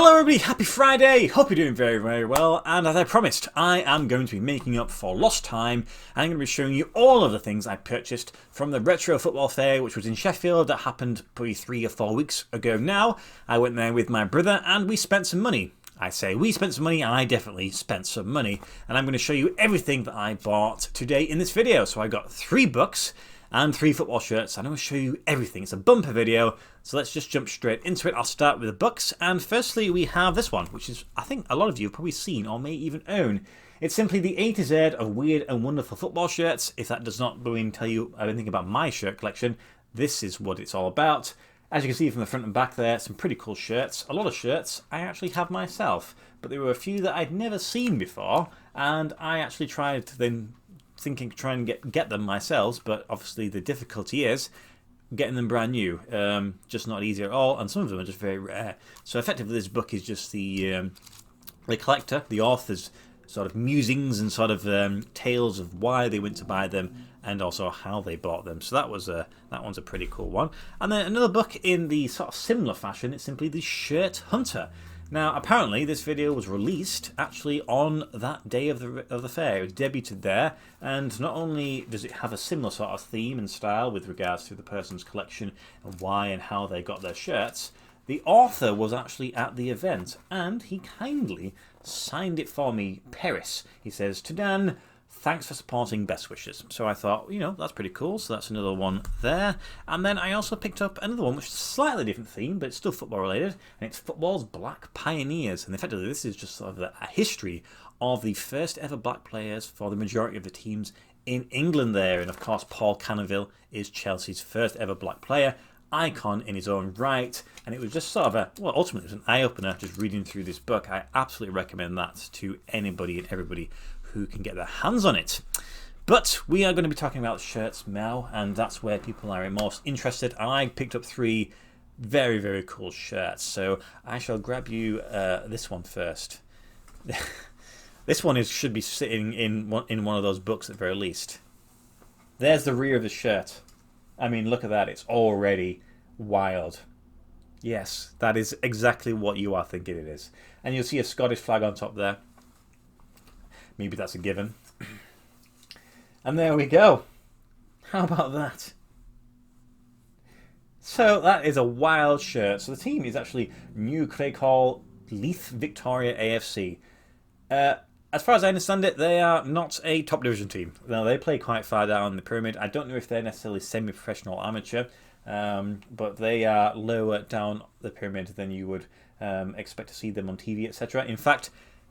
Hello everybody, happy Friday! Hope you're doing very, very well, and as I promised, I am going to be making up for lost time, and I'm going to be showing you all of the things I purchased from the Retro Football Fair, which was in Sheffield. That happened probably 3 or 4 weeks ago now. I went there with my brother, and we spent some money. I say we spent some money, and I definitely spent some money, and I'm going to show you everything that I bought today in this video. So I got 3 books and 3 football shirts, and I'm going to show you everything. It's a bumper video, so let's just jump straight into it. I'll start with the books, and firstly we have this one, which is, I think a lot of you have probably seen or may even own. It's simply the A to Z of weird and wonderful football shirts. If that does not tell you anything about my shirt collection, this is what it's all about. As you can see from the front and back there, some pretty cool shirts. A lot of shirts I actually have myself, but there were a few that I'd never seen before, and I actually tried to then thinking to try and get them myself, but obviously the difficulty is getting them brand new. Just not easy at all, and some of them are just very rare. So effectively this book is just the collector, the author's sort of musings and sort of tales of why they went to buy them and also how they bought them. So that one's a pretty cool one. And then another book in the sort of similar fashion, it's simply the Shirt Hunter. Now, apparently, this video was released actually on that day of the fair. It was debuted there, and not only does it have a similar sort of theme and style with regards to the person's collection and why and how they got their shirts, the author was actually at the event, and he kindly signed it for me, Paris. He says, "To Dan, thanks for supporting, best wishes." So I thought, that's pretty cool. So that's another one there. And then I also picked up another one, which is a slightly different theme, but it's still football related. And it's Football's Black Pioneers. And effectively, this is just sort of a history of the first ever black players for the majority of the teams in England there. And of course, Paul Canaville is Chelsea's first ever black player. Icon in his own right. And it was just sort of ultimately it was an eye-opener just reading through this book. I absolutely recommend that to anybody and everybody who can get their hands on it. But we are going to be talking about shirts now, and that's where people are most interested. I picked up 3 very, very cool shirts, so I shall grab you this one first. This one should be sitting in one of those books at the very least. There's the rear of the shirt. I mean, look at that. It's already wild. Yes, that is exactly what you are thinking it is. And you'll see a Scottish flag on top there. Maybe that's a given. And there we go. How about that? So that is a wild shirt. So the team is actually New CRA Leth Victoria AFC. As far as I understand it, they are not a top division team. Now, they play quite far down the pyramid. I don't know if they're necessarily semi-professional amateur, but they are lower down the pyramid than you would expect to see them on TV, etc. In fact,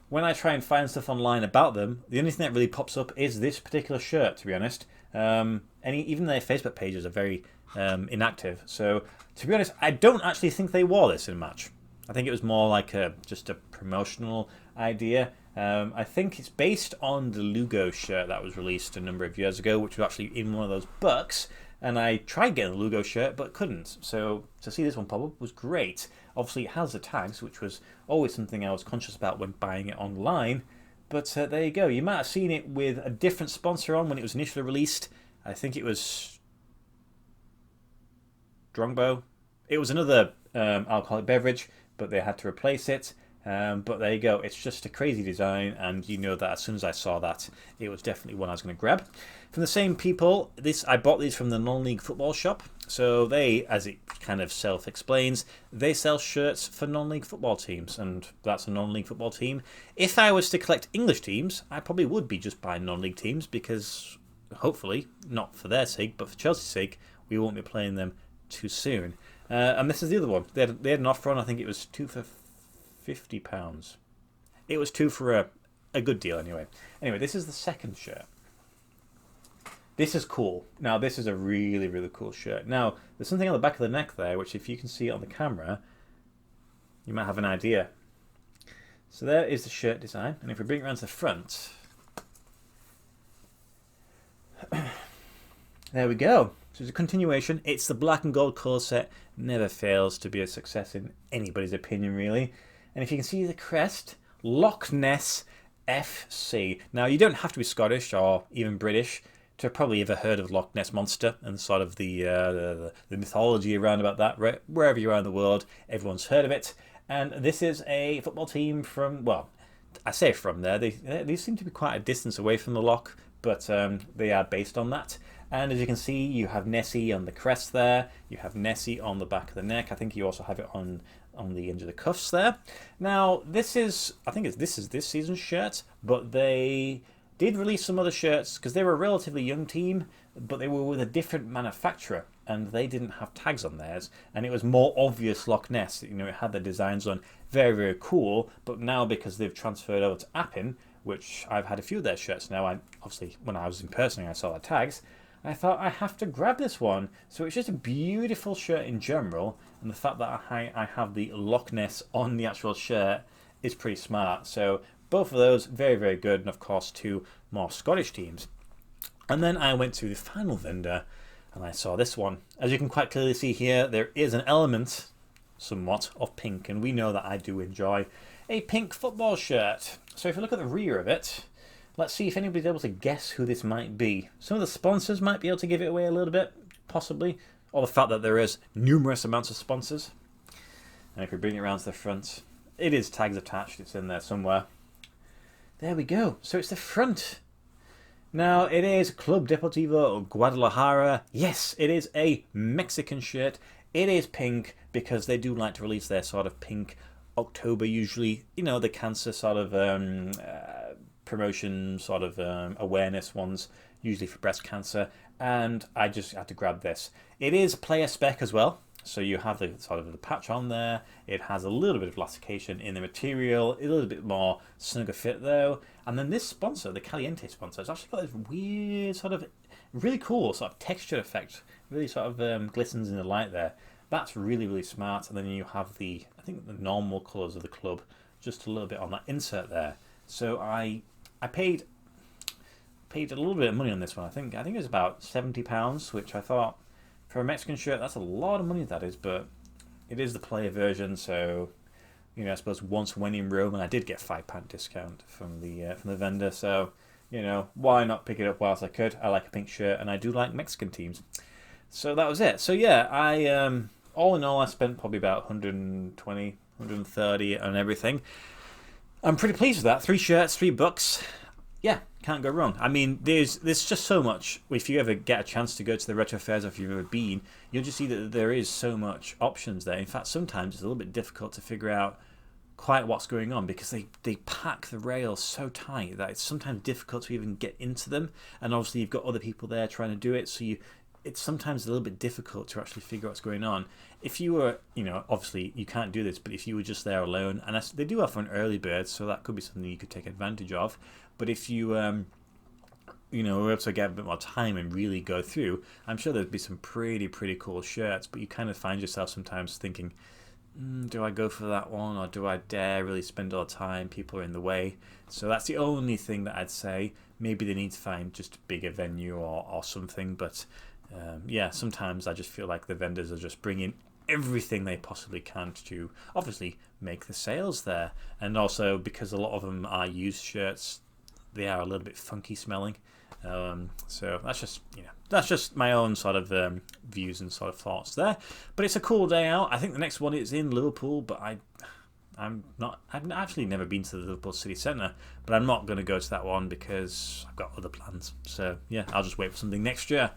when I try and find stuff online about them, the only thing that really pops up is this particular shirt, to be honest. Even their Facebook pages are very inactive. So, to be honest, I don't actually think they wore this in a match. I think it was more like just a promotional idea. I think it's based on the Lugo shirt that was released a number of years ago, which was actually in one of those books. And I tried getting the Lugo shirt, but couldn't. So to see this one pop up was great. Obviously, it has the tags, which was always something I was conscious about when buying it online. But there you go. You might have seen it with a different sponsor on when it was initially released. I think it was Strongbow. It was another alcoholic beverage, but they had to replace it. But there you go. It's just a crazy design, and you know that as soon as I saw that, it was definitely one I was going to grab. From the same people, I bought these from the non-league football shop. So they, as it kind of self-explains, they sell shirts for non-league football teams, and that's a non-league football team. If I was to collect English teams, I probably would be just buying non-league teams because, hopefully, not for their sake, but for Chelsea's sake, we won't be playing them too soon. And this is the other one. They had an offer on, I think it was 2 for £50. It was 2 for a good deal anyway. Anyway, this is the second shirt. This is cool. Now, this is a really, really cool shirt. Now, there's something on the back of the neck there, which if you can see it on the camera, you might have an idea. So there is the shirt design. And if we bring it around to the front, there we go. So it's a continuation. It's the black and gold colour set. Never fails to be a success in anybody's opinion, really. And if you can see the crest, Loch Ness FC. Now, you don't have to be Scottish or even British to have probably ever heard of Loch Ness Monster and sort of the mythology around about that. Wherever you are in the world, everyone's heard of it. And this is a football team from, well, I say from there. They seem to be quite a distance away from the loch, but they are based on that. And as you can see, you have Nessie on the crest there. You have Nessie on the back of the neck. I think you also have it on the end of the cuffs there. Now, this is, I think this is this season's shirt, but they did release some other shirts because they were a relatively young team, but they were with a different manufacturer and they didn't have tags on theirs, and it was more obvious Loch Ness. You know, it had the designs on, very, very cool. But now because they've transferred over to Appin, which I've had a few of their shirts now, obviously when I was in person I saw the tags, I thought I have to grab this one. So it's just a beautiful shirt in general, and the fact that I have the Loch Ness on the actual shirt is pretty smart. So both of those, very, very good, and of course 2 more Scottish teams. And then I went to the final vendor and I saw this one. As you can quite clearly see here, there is an element, somewhat, of pink, and we know that I do enjoy a pink football shirt. So if you look at the rear of it, let's see if anybody's able to guess who this might be. Some of the sponsors might be able to give it away a little bit, possibly, or the fact that there is numerous amounts of sponsors. And if we bring it around to the front, it is tags attached, it's in there somewhere. There we go, so it's the front. Now, it is Club Deportivo Guadalajara. Yes, it is a Mexican shirt. It is pink because they do like to release their sort of pink October usually. You know, the cancer sort of promotion, sort of awareness ones, usually for breast cancer. And I just had to grab this. It is player-spec as well. So you have the sort of the patch on there. It has a little bit of elastication in the material, a little bit more snugger fit though. And then this sponsor, the Caliente sponsor, it's actually got this weird sort of really cool sort of texture effect. Really sort of glistens in the light there. That's really, really smart. And then you have the, I think the normal colours of the club, just a little bit on that insert there. So I paid a little bit of money on this one. I think it was about £70, which I thought, for a Mexican shirt, that's a lot of money, that is, but it is the player version, so, you know, I suppose once when in Rome, and I did get a £5 discount from the vendor, so, you know, why not pick it up whilst I could? I like a pink shirt, and I do like Mexican teams. So that was it. So yeah, all in all, I spent probably about 120, 130 on everything. I'm pretty pleased with that. 3 shirts, $3. Yeah, can't go wrong. I mean, there's just so much. If you ever get a chance to go to the retro fairs, or if you've ever been, you'll just see that there is so much options there. In fact, sometimes it's a little bit difficult to figure out quite what's going on because they pack the rails so tight that it's sometimes difficult to even get into them. And obviously, you've got other people there trying to do it, so it's sometimes a little bit difficult to actually figure out what's going on. If you were, you know, obviously you can't do this, but if you were just there alone, and they do offer an early bird, so that could be something you could take advantage of. But if you, you know, were able to get a bit more time and really go through, I'm sure there'd be some pretty cool shirts, but you kind of find yourself sometimes thinking, do I go for that one, or do I dare really spend all the time? People are in the way. So that's the only thing that I'd say. Maybe they need to find just a bigger venue or something, but yeah, sometimes I just feel like the vendors are just bringing everything they possibly can to obviously make the sales there. And also because a lot of them are used shirts, they are a little bit funky smelling. So that's just, you know, that's just my own sort of views and sort of thoughts there. But it's a cool day out. I think the next one is in Liverpool, but I've actually never been to the Liverpool City Centre, but I'm not going to go to that one because I've got other plans. So yeah, I'll just wait for something next year.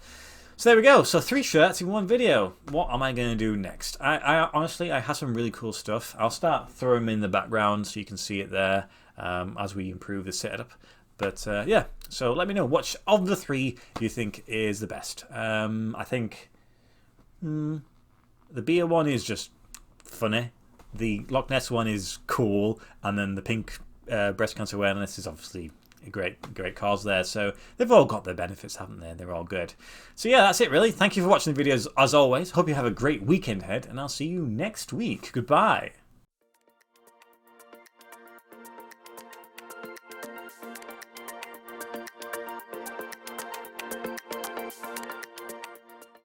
So there we go. So 3 shirts in 1 video. What am I going to do next? I honestly, I have some really cool stuff. I'll start throwing them in the background so you can see it there as we improve the setup. But yeah, so let me know which of the 3 you think is the best. I think the beer one is just funny. The Loch Ness one is cool, and then the pink breast cancer awareness is obviously a great cause there. So they've all got their benefits, haven't they? They're all good. So yeah, that's it really. Thank you for watching the videos as always. Hope you have a great weekend ahead, and I'll see you next week. Goodbye.